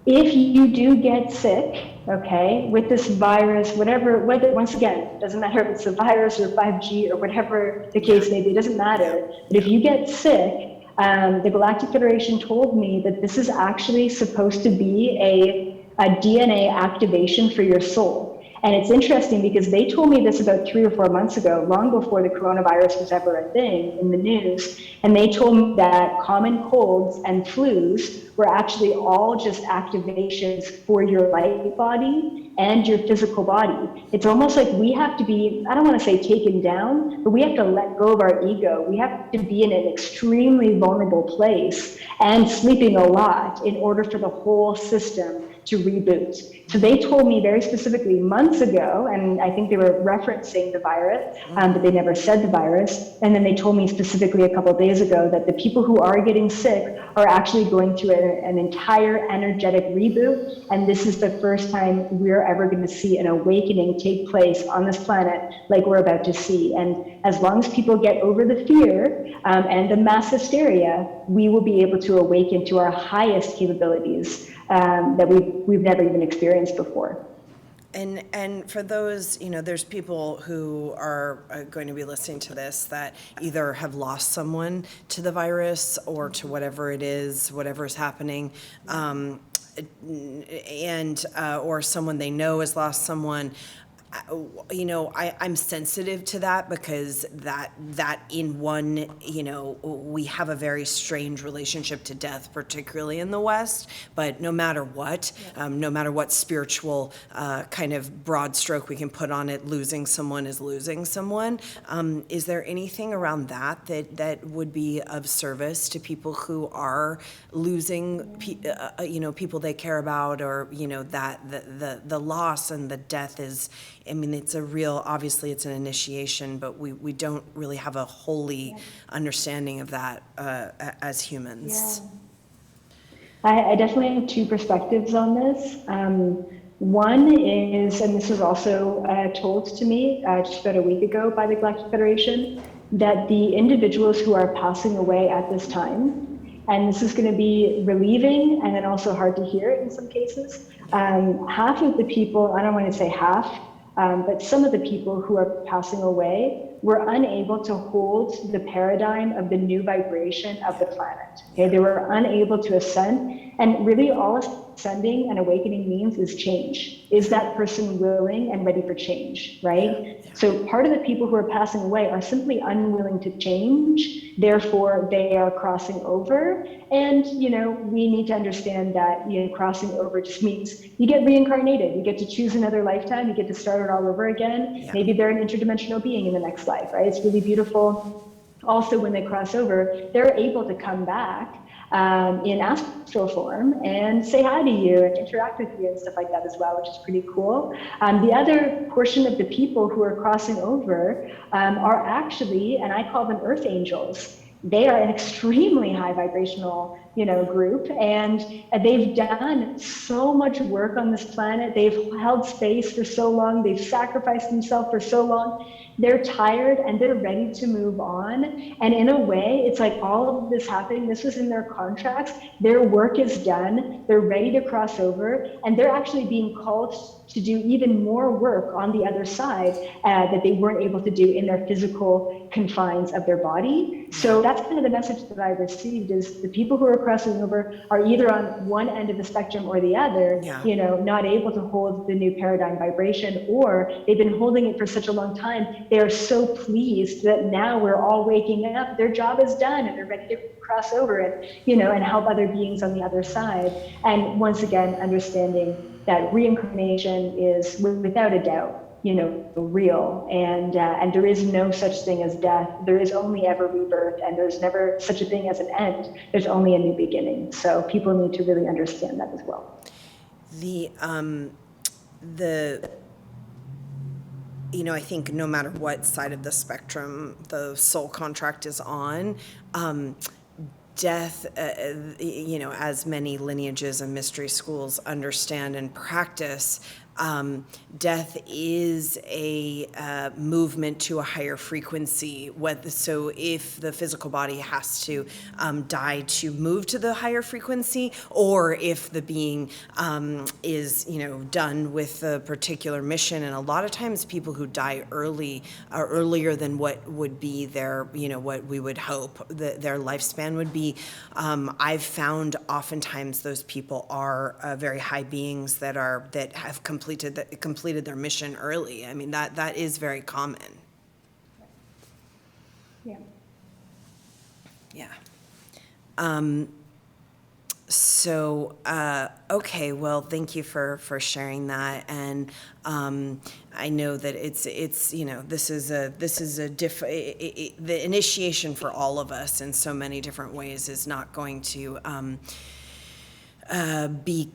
B: If you do get sick, okay, with this virus, whatever, whether, once again, it doesn't matter if it's a virus or 5G or whatever the
A: Yeah.
B: case may be, it doesn't
A: Yeah.
B: matter. But if you get sick, the Galactic Federation told me that this is actually supposed to be a DNA activation for your soul. And it's interesting because they told me this about 3 or 4 months ago, long before the coronavirus was ever a thing in the news. And they told me that common colds and flus were actually all just activations for your light body and your physical body. It's almost like we have to be, I don't want to say taken down, but we have to let go of our ego. We have to be in an extremely vulnerable place and sleeping a lot in order for the whole system to reboot. So they told me very specifically months ago, and I think they were referencing the virus, but they never said the virus. And then they told me specifically a couple of days ago that the people who are getting sick are actually going through an entire energetic reboot. And this is the first time we're ever going to see an awakening take place on this planet like we're about to see. And as long as people get over the fear and the mass hysteria, we will be able to awaken to our highest capabilities that we've never even experienced before.
A: And for those, there's people who are going to be listening to this that either have lost someone to the virus or to whatever it is, whatever is happening, and or someone they know has lost someone. I'm sensitive to that because that in one, we have a very strange relationship to death, particularly in the West. But no matter what, no matter what spiritual kind of broad stroke we can put on it, losing someone is losing someone. Is there anything around that would be of service to people who are losing, people they care about, or that the loss and the death is? I mean, it's obviously it's an initiation, but we don't really have a holy understanding of that as humans.
B: Yeah. I definitely have two perspectives on this. One is, and this was also told to me just about a week ago by the Galactic Federation, that the individuals who are passing away at this time, and this is going to be relieving and then also hard to hear in some cases, half of the people, I don't want to say half, but some of the people who are passing away were unable to hold the paradigm of the new vibration of the planet. Okay, they were unable to ascend, and really all ascending and awakening means is change. Is that person willing and ready for change, right? So part of the people who are passing away are simply unwilling to change, therefore they are crossing over. And we need to understand that crossing over just means you get reincarnated, you get to choose another lifetime, you get to start it all over again.
A: Yeah.
B: Maybe they're an interdimensional being in the next life, right? It's really beautiful. Also, when they cross over, they're able to come back in astral form and say hi to you and interact with you and stuff like that as well, which is pretty cool. The other portion of the people who are crossing over are actually, and I call them earth angels. They are an extremely high vibrational group, and they've done so much work on this planet. They've held space for so long. They've sacrificed themselves for so long. They're tired and they're ready to move on. And in a way, it's like all of this happening, this was in their contracts. Their work is done. They're ready to cross over, and they're actually being called to do even more work on the other side that they weren't able to do in their physical confines of their body. So that's kind of the message that I received, is the people who are crossing over are either on one end of the spectrum or the other, not able to hold the new paradigm vibration, or they've been holding it for such a long time. They are so pleased that now we're all waking up, their job is done, and they're ready to cross over and help other beings on the other side. And once again, understanding that reincarnation is without a doubt real, and there is no such thing as death. There is only ever rebirth, and there's never such a thing as an end. There's only a new beginning. So people need to really understand that as well.
A: I think no matter what side of the spectrum the soul contract is on, death, as many lineages and mystery schools understand and practice, death is a movement to a higher frequency. So if the physical body has to die to move to the higher frequency, or if the being is, done with a particular mission. And a lot of times people who die early are earlier than what would be their, what we would hope that their lifespan would be. I've found oftentimes those people are very high beings that have completed their mission early. I mean, that is very common.
B: Yeah.
A: Yeah. Okay, well, thank you for sharing that. And I know that it's the initiation for all of us in so many different ways is not going to be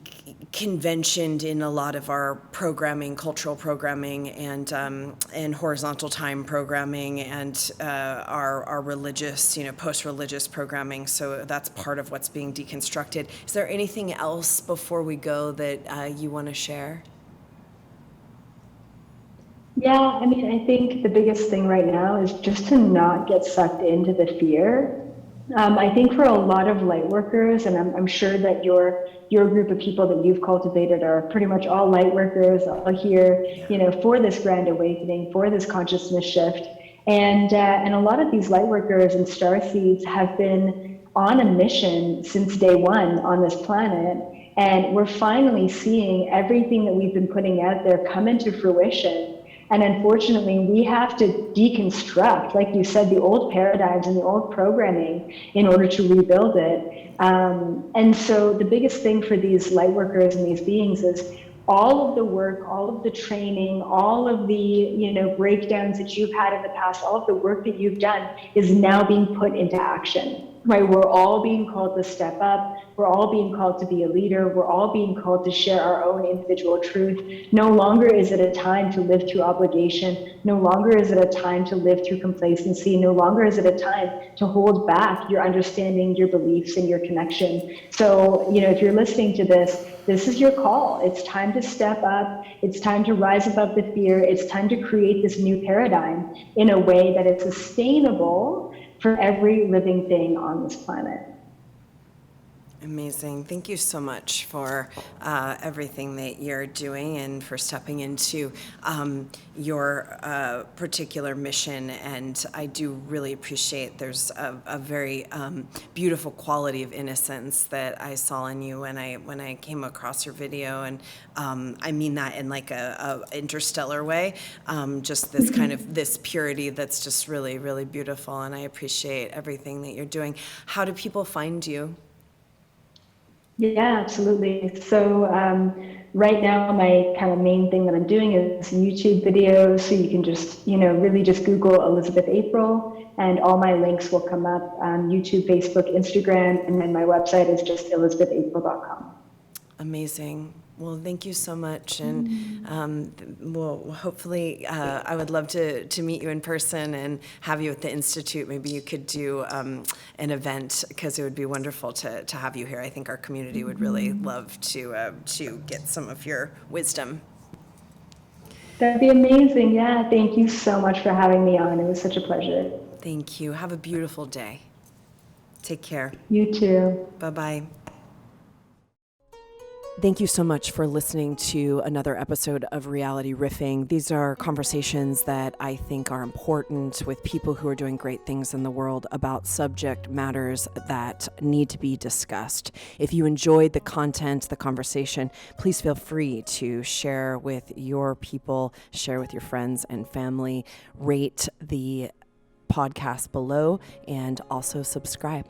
A: conventioned in a lot of our programming, cultural programming, and horizontal time programming, and our religious, post-religious programming. So that's part of what's being deconstructed. Is there anything else before we go that you want to share?
B: Yeah, I mean, I think the biggest thing right now is just to not get sucked into the fear. I think for a lot of light workers, and I'm sure that your group of people that you've cultivated are pretty much all light workers, all here, for this grand awakening, for this consciousness shift. And a lot of these light workers and starseeds have been on a mission since day one on this planet. And we're finally seeing everything that we've been putting out there come into fruition. And unfortunately, we have to deconstruct, like you said, the old paradigms and the old programming in order to rebuild it. And so the biggest thing for these light workers and these beings is all of the work, all of the training, all of the breakdowns that you've had in the past, all of the work that you've done is now being put into action. Right, we're all being called to step up. We're all being called to be a leader. We're all being called to share our own individual truth. No longer is it a time to live through obligation. No longer is it a time to live through complacency. No longer is it a time to hold back your understanding, your beliefs, and your connection. So, if you're listening to this is your call. It's time to step up. It's time to rise above the fear. It's time to create this new paradigm in a way that is sustainable for every living thing on this planet.
A: Amazing. Thank you so much for everything that you're doing and for stepping into your particular mission. And I do really appreciate there's a very beautiful quality of innocence that I saw in you when I came across your video. And I mean that in like a interstellar way, just this kind of this purity that's just really, really beautiful. And I appreciate everything that you're doing. How do people find you?
B: Yeah, absolutely. So right now, my kind of main thing that I'm doing is YouTube videos. So you can just, really just Google Elizabeth April, and all my links will come up on YouTube, Facebook, Instagram, and then my website is just elizabethapril.com.
A: Amazing. Well, thank you so much. And well, hopefully, I would love to meet you in person and have you at the Institute. Maybe you could do an event, because it would be wonderful to have you here. I think our community would really love to get some of your wisdom.
B: That'd be amazing. Yeah, thank you so much for having me on. It was such a pleasure.
A: Thank you. Have a beautiful day. Take care.
B: You too.
A: Bye-bye. Thank you so much for listening to another episode of Reality Riffing. These are conversations that I think are important with people who are doing great things in the world about subject matters that need to be discussed. If you enjoyed the content, the conversation, please feel free to share with your people, share with your friends and family, rate the podcast below, and also subscribe.